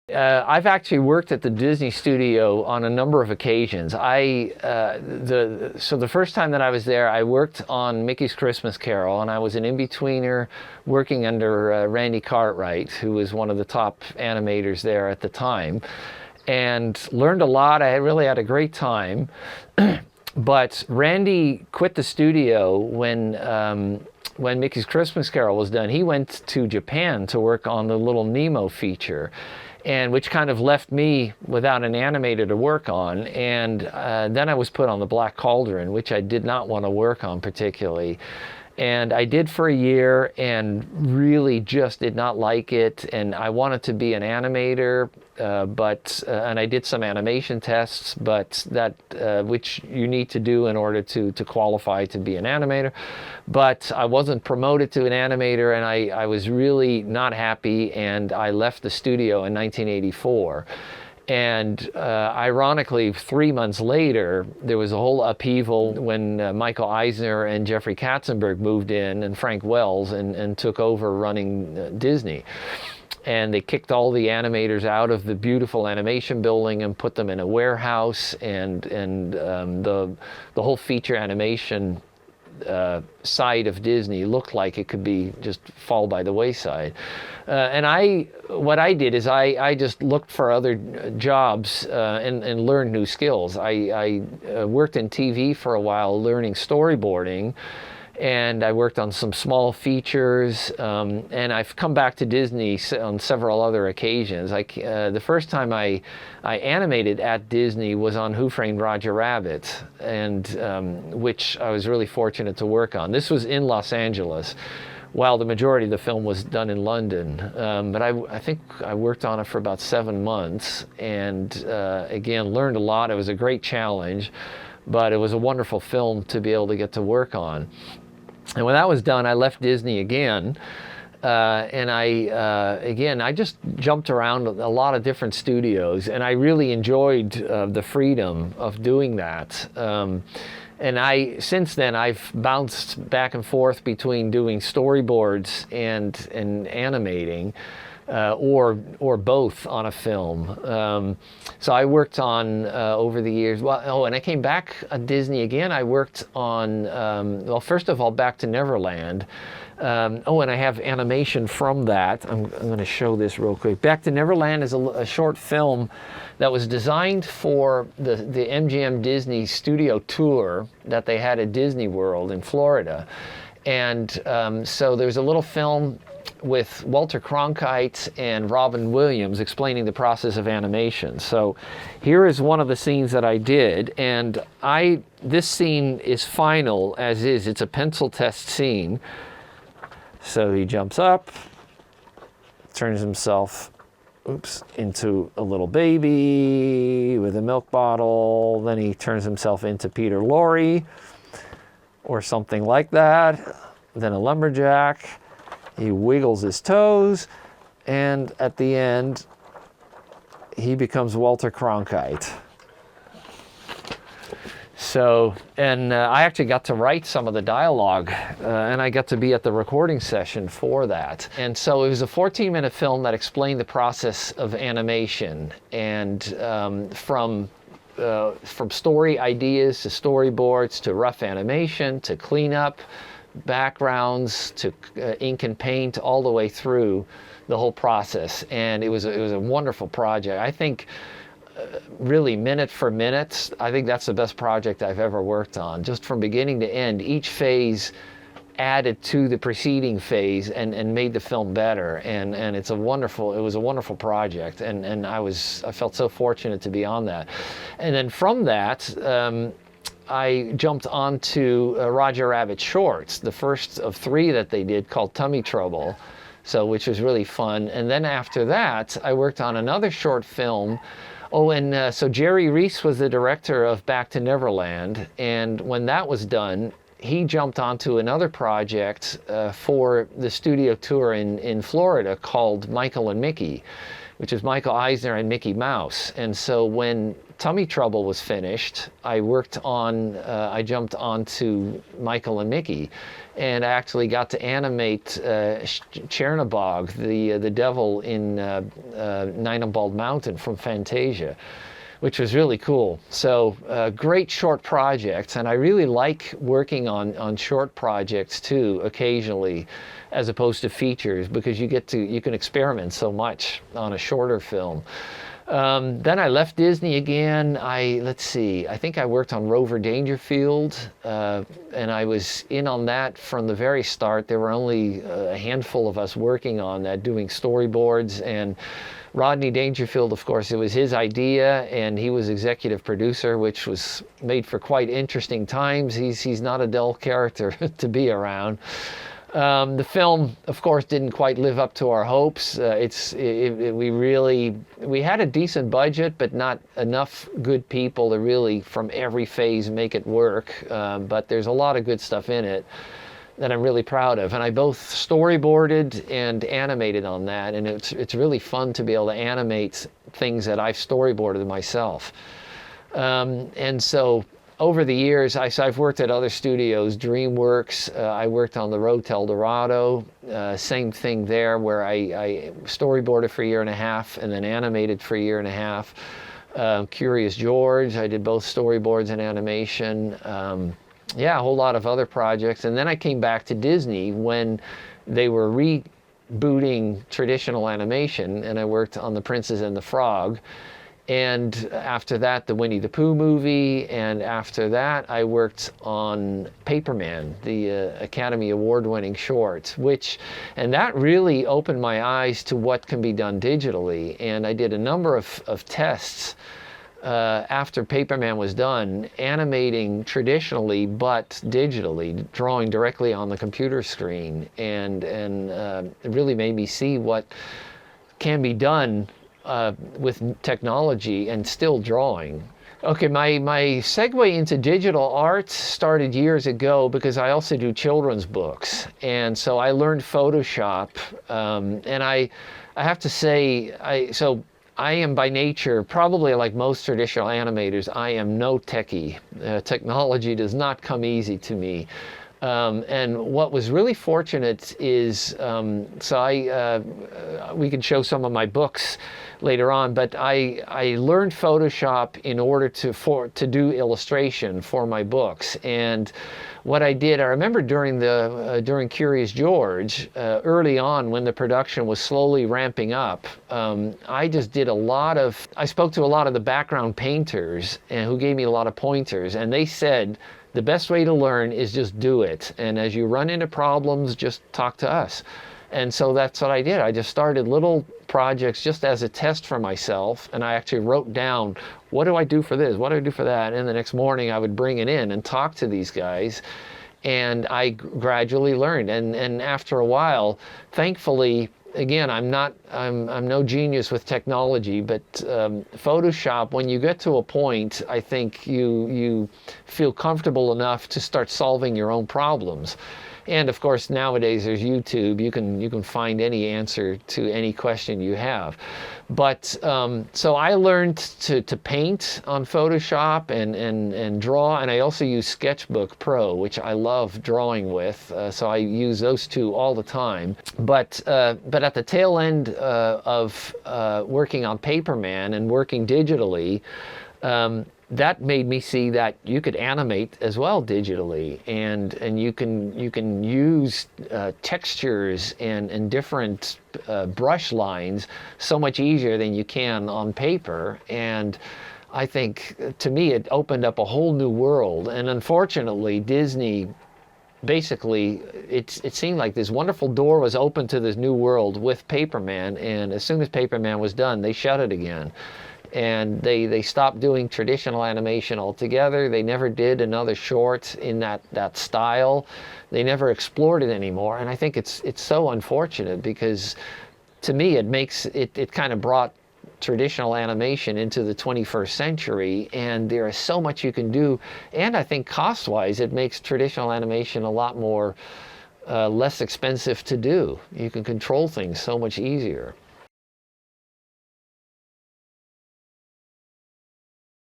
I've actually worked at the Disney studio on a number of occasions. So the first time that I was there, I worked on Mickey's Christmas Carol, and I was an in-betweener working under Randy Cartwright, who was one of the top animators there at the time, and learned a lot. I really had a great time. But Randy quit the studio when Mickey's Christmas Carol was done. He went to Japan to work on the Little Nemo feature, and which kind of left me without an animator to work on. And then I was put on the Black Cauldron, which I did not want to work on particularly. And I did for a year and really just did not like it. And I wanted to be an animator, and I did some animation tests, but that which you need to do in order to qualify to be an animator. But I wasn't promoted to an animator, and I was really not happy, and I left the studio in 1984. And ironically, 3 months later, there was a whole upheaval when Michael Eisner and Jeffrey Katzenberg moved in, and Frank Wells, and took over running Disney. And they kicked all the animators out of the beautiful animation building and put them in a warehouse, and the whole feature animation side of Disney looked like it could be just fall by the wayside. What I did is I just looked for other jobs and learned new skills. I worked in TV for a while learning storyboarding, and I worked on some small features, and I've come back to Disney on several other occasions. The first time I animated at Disney was on Who Framed Roger Rabbit, and which I was really fortunate to work on. This was in Los Angeles, while the majority of the film was done in London. But I think I worked on it for about 7 months, and again, learned a lot. It was a great challenge, but it was a wonderful film to be able to get to work on. And when that was done, I left Disney again, and I just jumped around a lot of different studios, and I really enjoyed the freedom of doing that. And since then, I've bounced back and forth between doing storyboards and animating, or both on a film. So I worked on over the years. And I came back at Disney again. I worked on first of all, Back to Neverland. And I have animation from that. I'm going to show this real quick. Back to Neverland is a short film that was designed for the MGM Disney studio tour that they had at Disney World in Florida. And so there's a little film with Walter Cronkite and Robin Williams explaining the process of animation. So here is one of the scenes that I did, and this scene is final as is. It's a pencil test scene. So he jumps up, turns himself into a little baby with a milk bottle. Then he turns himself into Peter Lorre or something like that. Then a lumberjack. He wiggles his toes, and at the end, he becomes Walter Cronkite. So, and I actually got to write some of the dialogue, and I got to be at the recording session for that. And so it was a 14-minute film that explained the process of animation, and from story ideas to storyboards to rough animation to cleanup, backgrounds to ink and paint, all the way through the whole process. And it was a wonderful project. I think really minute for minute, I think that's the best project I've ever worked on. Just from beginning to end, each phase added to the preceding phase and made the film better. And it was a wonderful project. And I felt so fortunate to be on that. And then from that, I jumped onto Roger Rabbit shorts, the first of 3 that they did, called Tummy Trouble, which was really fun. And then after that, I worked on another short film. So Jerry Reese was the director of Back to Neverland, and when that was done, he jumped onto another project for the studio tour in Florida called Michael and Mickey. which is Michael Eisner and Mickey Mouse. And so when Tummy Trouble was finished, I jumped onto Michael and Mickey, and I actually got to animate Chernabog, the devil in Ninebald Mountain from Fantasia, which was really cool. So great short projects, and I really like working on short projects too, occasionally, as opposed to features, because you can experiment so much on a shorter film. Then I left Disney again. Let's see, I think I worked on Rover Dangerfield, and I was in on that from the very start. There were only a handful of us working on that, doing storyboards, and Rodney Dangerfield, of course, it was his idea, and he was executive producer, which was made for quite interesting times. He's not a dull character to be around. The film, of course, didn't quite live up to our hopes. We had a decent budget, but not enough good people to really, from every phase, make it work. But there's a lot of good stuff in it that I'm really proud of. And I both storyboarded and animated on that, and it's really fun to be able to animate things that I've storyboarded myself. And so over the years, I've worked at other studios, DreamWorks. I worked on the Road To El Dorado. Same thing there, where I storyboarded for a year and a half and then animated for a year and a half. Curious George, I did both storyboards and animation. Yeah, a whole lot of other projects. And then I came back to Disney when they were rebooting traditional animation, and I worked on The Princess and the Frog. And after that, the Winnie the Pooh movie, and after that, I worked on Paperman, the Academy Award-winning short, and that really opened my eyes to what can be done digitally. And I did a number of tests after Paperman was done, animating traditionally but digitally, drawing directly on the computer screen, and it really made me see what can be done with technology and still drawing. Okay, my segue into digital art started years ago because I also do children's books, and so I learned Photoshop, and I have to say, I am by nature, probably like most traditional animators, I am no techie. Technology does not come easy to me. And what was really fortunate is, we can show some of my books later on, but I learned Photoshop in order to do illustration for my books. And what I did, I remember during Curious George, early on when the production was slowly ramping up, I spoke to a lot of the background painters who gave me a lot of pointers, and they said, the best way to learn is just do it. And as you run into problems, just talk to us. And so that's what I did. I just started little projects just as a test for myself. And I actually wrote down, what do I do for this? What do I do for that? And the next morning I would bring it in and talk to these guys. And I gradually learned. And after a while, thankfully, again, I'm no genius with technology, but Photoshop, when you get to a point, I think you feel comfortable enough to start solving your own problems. And of course, nowadays there's YouTube. You can find any answer to any question you have. But so I learned to paint on Photoshop and draw, and I also use Sketchbook Pro, which I love drawing with. So I use those two all the time. But at the tail end of working on Paperman and working digitally, that made me see that you could animate as well digitally, and you can use textures and different brush lines so much easier than you can on paper. And I think, to me, it opened up a whole new world. And unfortunately, Disney, basically, it seemed like this wonderful door was open to this new world with Paperman, and as soon as Paperman was done, they shut it again. And they stopped doing traditional animation altogether. They never did another short in that style. They never explored it anymore. And I think it's so unfortunate, because to me it kind of brought traditional animation into the 21st century, and there is so much you can do. And I think cost-wise, it makes traditional animation a lot more less expensive to do. You can control things so much easier.